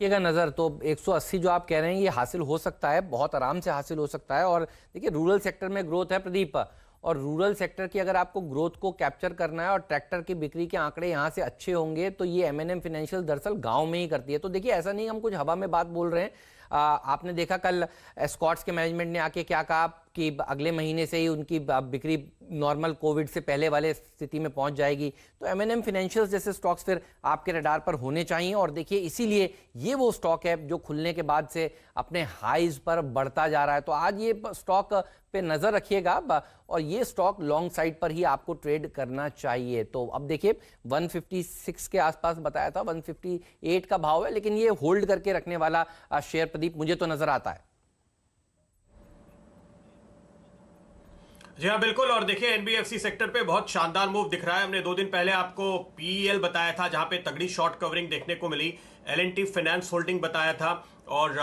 रखिएगा नज़र, तो 180 जो आप कह रहे हैं ये हासिल हो सकता है, बहुत आराम से हासिल हो सकता है। और देखिए रूरल सेक्टर में ग्रोथ है प्रदीप, और रूरल सेक्टर की अगर आपको ग्रोथ को कैप्चर करना है और ट्रैक्टर की बिक्री के आंकड़े यहाँ से अच्छे होंगे, तो ये एमएनएम फाइनेंशियल दरअसल गांव में ही करती है। तो देखिए ऐसा नहीं हम कुछ हवा में बात बोल रहे हैं। आपने देखा कल स्कॉट्स के मैनेजमेंट ने आके क्या कहा कि अगले महीने से ही उनकी बिक्री नॉर्मल कोविड से पहले वाले स्थिति में पहुंच जाएगी। तो एमएनएम फाइनेंशियल्स जैसे स्टॉक्स फिर आपके रडार पर होने चाहिए। और देखिए इसीलिए ये वो स्टॉक है जो खुलने के बाद से अपने हाईज पर बढ़ता जा रहा है। तो आज ये स्टॉक पे नजर रखिएगा, और ये स्टॉक लॉन्ग साइड पर ही आपको ट्रेड करना चाहिए। तो अब देखिए 156 के आसपास बताया था, 158 का भाव है, लेकिन ये होल्ड करके रखने वाला शेयर प्रदीप मुझे तो नजर आता है। जी हाँ बिल्कुल। और देखिए एनबीएफसी सेक्टर पे बहुत शानदार मूव दिख रहा है। हमने 2 दिन पहले आपको पीईएल बताया था जहां पे तगड़ी शॉर्ट कवरिंग देखने को मिली, एलएनटी फाइनेंस होल्डिंग बताया था, और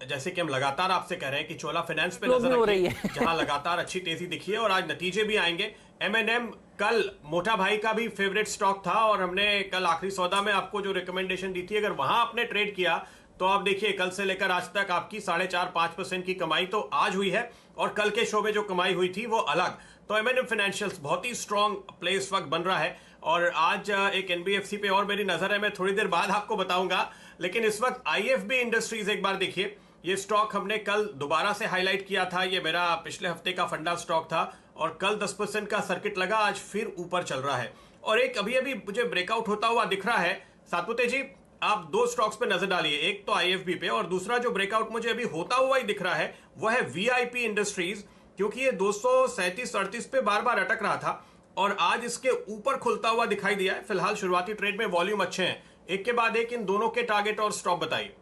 जैसे कि हम लगातार आपसे कह रहे हैं कि चोला फाइनेंस पे नजर रखिए जहां लगातार अच्छी तेजी दिखी है और आज नतीजे भी आएंगे। एमएनएम कल मोटा भाई का भी फेवरेट स्टॉक था, और हमने कल आखिरी सौदा में आपको जो रिकमेंडेशन दी थी, अगर वहां आपने ट्रेड किया तो आप देखिए कल से लेकर आज तक आपकी 4.5-5% की कमाई तो आज हुई है, और कल के शो में जो कमाई हुई थी वो अलग। तो एमएनएम फाइनेंशियल्स बहुत ही स्ट्रांग प्ले इस वक्त बन रहा है। और आज एक एनबीएफसी पे और मेरी नजर है, मैं थोड़ी देर बाद आपको बताऊंगा। लेकिन इस वक्त आईएफबी इंडस्ट्रीज एक बार देखिए, ये स्टॉक हमने कल दोबारा से हाईलाइट किया था, ये मेरा पिछले हफ्ते का फंडा स्टॉक था, और कल 10% का सर्किट लगा, आज फिर ऊपर चल रहा है। और एक अभी अभी मुझे ब्रेकआउट होता हुआ दिख रहा है। सातपुते जी आप 2 स्टॉक्स पे नजर डालिए, एक तो आईएफबी पे, और दूसरा जो ब्रेकआउट मुझे अभी होता हुआ ही दिख रहा है वो है वीआईपी इंडस्ट्रीज, क्योंकि ये 237-38 पे बार बार अटक रहा था और आज इसके ऊपर खुलता हुआ दिखाई दिया है। फिलहाल शुरुआती ट्रेड में वॉल्यूम अच्छे हैं। एक के बाद एक इन दोनों के टारगेट और स्टॉप बताइए।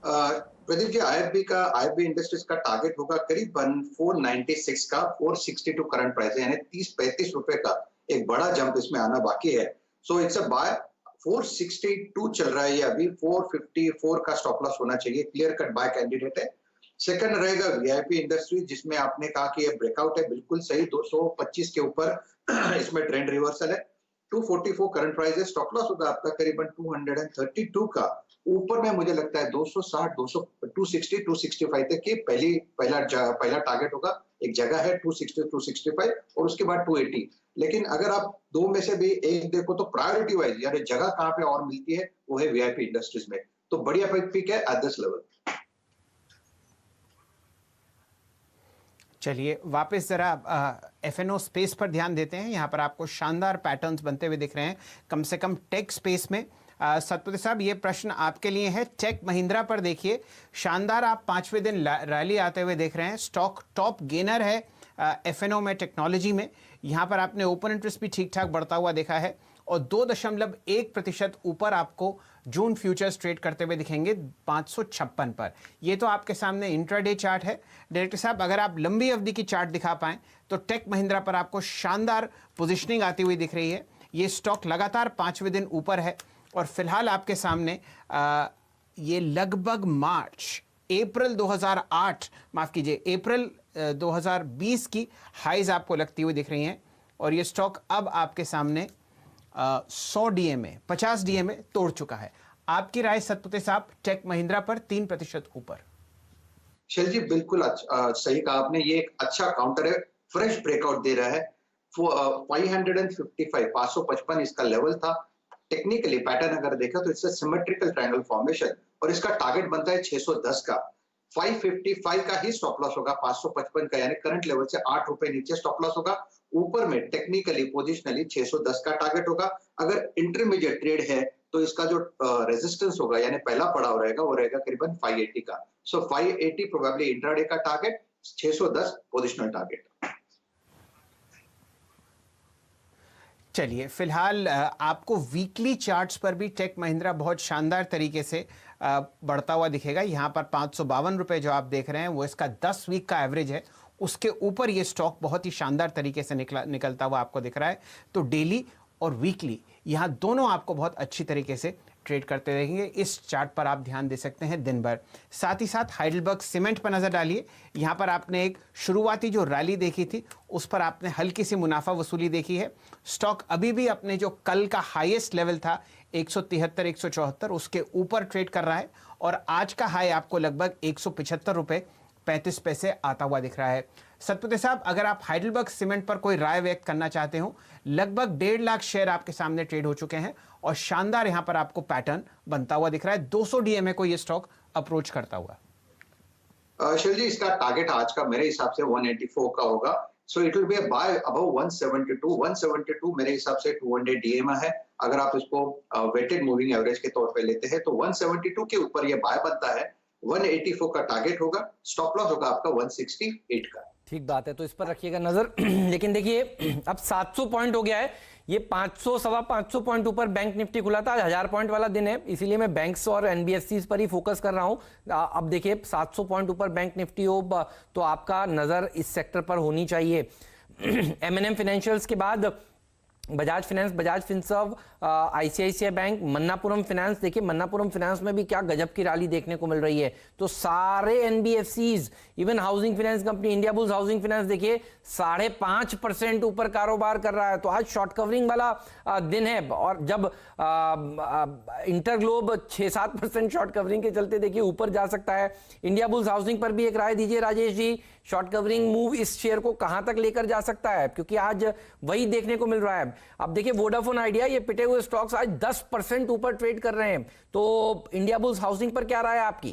प्रदीप जी, आईएफबी इंडस्ट्रीज का टारगेट होगा करीबन 496 का, 462 करंट प्राइस है, यानी 30-35 रुपए का एक बड़ा जंप इसमें आना बाकी है। So it's a bye. 462 चल रहा है ये अभी, 454 का स्टॉप लॉस होना चाहिए, क्लियर कट बाय कैंडिडेट है। सेकंड रहेगा वीआईपी इंडस्ट्री, जिसमें आपने कहा कि ये ब्रेकआउट है, बिल्कुल सही, 225 के ऊपर इसमें ट्रेंड रिवर्सल है। 244 करंट प्राइस है, स्टॉप लॉस होगा आपका करीबन 232 का। ऊपर में मुझे लगता है 260, 260, 265 तक की पहला टारगेट होगा। एक जगह है 260, 265 और उसके बाद 280। लेकिन अगर आप दो में से भी एक देखो तो प्रायोरिटी वाइज यानी जगह कहां पे और मिलती है वो है वीआईपी इंडस्ट्रीज में। तो बढ़िया पिक है एट दिस लेवल। चलिए वापस जरा एफएनओ स्पेस पर ध्यान देते हैं। यहाँ पर आपको शानदार पैटर्न्स बनते हुए दिख रहे हैं, कम से कम टेक स्पेस में। सतपति साहब ये प्रश्न आपके लिए है। टेक महिंद्रा पर देखिए, शानदार आप 5वें दिन रैली आते हुए देख रहे हैं। स्टॉक टॉप गेनर है एफएनओ में, टेक्नोलॉजी में। यहाँ पर आपने ओपन इंटरेस्ट भी ठीक ठाक बढ़ता हुआ देखा है, और 2.1% ऊपर आपको जून फ्यूचर्स ट्रेड करते हुए दिखेंगे 556 पर। ये तो आपके सामने इंट्राडे चार्ट है। डायरेक्टर साहब अगर आप लंबी अवधि की चार्ट दिखा पाएं तो टेक महिंद्रा पर आपको शानदार पोजीशनिंग आती हुई दिख रही है। ये स्टॉक लगातार 5वें दिन ऊपर है, और फिलहाल आपके सामने ये लगभग अप्रैल 2008 माफ कीजिए अप्रैल 2020 की हाइज आपको लगती हुई दिख रही हैं। और ये स्टॉक अब आपके सामने 100 डीएमए 50 डीएमए तोड़ चुका है। आपकी राय सतपुते साहब, टेक महिंद्रा पर 3% ऊपर। शैल जी बिल्कुल सही कहा आपने, ये एक अच्छा काउंटर है, फ्रेश ब्रेकआउट दे रहा है। 555 इसका लेवल था। टेक्निकली पैटर्न अगर देखा तो इससे सिमेट्रिकल ट्रायंगल फॉर्मेशन, और इसका टारगेट बनता है 610 का। 555 का ही स्टॉप लॉस होगा 555 का, यानी करंट लेवल से 8 रुपए नीचे स्टॉप लॉस होगा। ऊपर में टेक्निकली पोजिशनली 610 का टारगेट होगा। अगर इंटरमीडिएट ट्रेड है तो इसका जो रेजिस्टेंस होगा यानी पहला पड़ाव रहेगा वो रहेगा करीबन 580 का। सो 580 प्रोबेबली इंट्राडे का टारगेट, 610 पोजिशनल टारगेट। चलिए फिलहाल आपको वीकली चार्ट्स पर भी टेक महिंद्रा बहुत शानदार तरीके से बढ़ता हुआ दिखेगा। यहाँ पर 552 रुपये जो आप देख रहे हैं वो इसका 10 वीक का एवरेज है। उसके ऊपर ये स्टॉक बहुत ही शानदार तरीके से निकलता हुआ आपको दिख रहा है। तो डेली और वीकली यहाँ दोनों आपको बहुत अच्छी तरीके से ट्रेड करते रहेंगे। इस चार्ट पर आप ध्यान दे सकते हैं दिन भर। साथ ही साथ हाइडेलबर्ग सीमेंट पर नजर डालिए। यहाँ पर आपने एक शुरुआती जो रैली देखी थी उस पर आपने हल्की सी मुनाफा वसूली देखी है। स्टॉक अभी भी अपने जो कल का हाईएस्ट लेवल था 173, 174 उसके ऊपर ट्रेड कर रहा है और आज का हाई आपको लगभग 175 रुपए 35 पैसे आता हुआ दिख रहा है। सतपति साहब, अगर आप हाइडेलबर्ग सीमेंट पर कोई राय व्यक्त करना चाहते हो, लगभग 1.5 लाख शेयर आपके सामने ट्रेड हो चुके हैं और शानदार यहां पर आपको पैटर्न बनता हुआ दिख रहा है। 200 डीएमए को ये स्टॉक अप्रोच करता हुआ। शिव जी, इसका टारगेट आज का मेरे हिसाब से 184 का होगा। So it will be a buy above 172। 172 मेरे हिसाब से 200 डीएमए है। अगर आप इसको वेटेड मूविंग एवरेज के तौर पे लेते हैं तो 172 के ऊपर ये बाय बनता है। 184 का टारगेट होगा, स्टॉप लॉस होगा आपका 168 का। ठीक बात है, तो इस पर रखिएगा नजर। लेकिन देखिए अब 700 पॉइंट हो गया है, ये 500 सवा 500 पॉइंट ऊपर बैंक निफ्टी खुला था। आज 1000 पॉइंट वाला दिन है, इसीलिए मैं बैंक्स और एनबीएफसी पर ही फोकस कर रहा हूं। अब देखिए 700 पॉइंट ऊपर बैंक निफ्टी हो तो आपका नजर इस सेक्टर पर होनी चाहिए। एमएनएम फाइनेंशियल्स के बाद Bajaj finance, Bajaj Finserv, ICICI bank, Manappuram finance. देखिए मन्नापुरम फाइनेंस में भी क्या गजब की रैली देखने को मिल रही है। तो सारे NBFCs, even housing finance company India bulls housing finance देखिए 5.5% ऊपर कारोबार कर रहा है। तो आज शॉर्ट कवरिंग वाला दिन है और जब इंटरग्लोब 6-7% शॉर्ट कवरिंग के चलते देखिए ऊपर जा सकता है। इंडिया बुल्स हाउसिंग पर भी एक राय दीजिए Rajesh ji, short covering move इस शेयर को कहां तक लेकर जा सकता है, क्योंकि आज वही देखने को मिल रहा है। अब देखिए वोडाफोन आइडिया, ये पिटे हुए स्टॉक्स आज 10% ऊपर ट्रेड कर रहे हैं। तो इंडिया बुल्स हाउसिंग पर क्या राय है आपकी?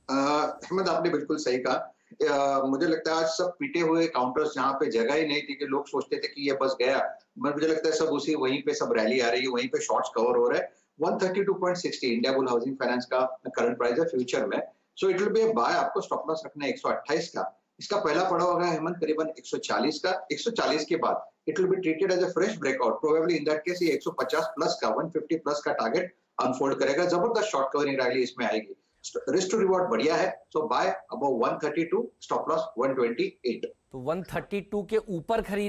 अहमद, आपने बिल्कुल सही कहा। मुझे लगता है आज सब पीटे हुए काउंटर्स जहां पे जगह ही नहीं थी कि लोग सोचते थे कि ये बस गया, मुझे लगता है सब उसी वहीं पे सब रैली आ रही है, वहीं पे शॉर्ट्स कवर हो रहे हैं। 132.60 इंडिया बुल हाउसिंग फाइनेंस का करंट प्राइस है फ्यूचर में। So it will be buy, आपको स्टॉप लॉस रखना है 128 का। इसका पहला पड़ाव होगा हेमंत करीबन 140 का। 140 के बाद it will be treated as a fresh breakout. Probably in that case ये 150 प्लस का 150 प्लस का टारगेट अनफोल्ड करेगा। जबरदस्त शॉर्ट कवरिंग रैली इसमें आएगी। रिस्क टू रिवॉर्ड बढ़िया है। सो बाय अबव 132, स्टॉप लॉस 128। तो 132 के ऊपर खरीद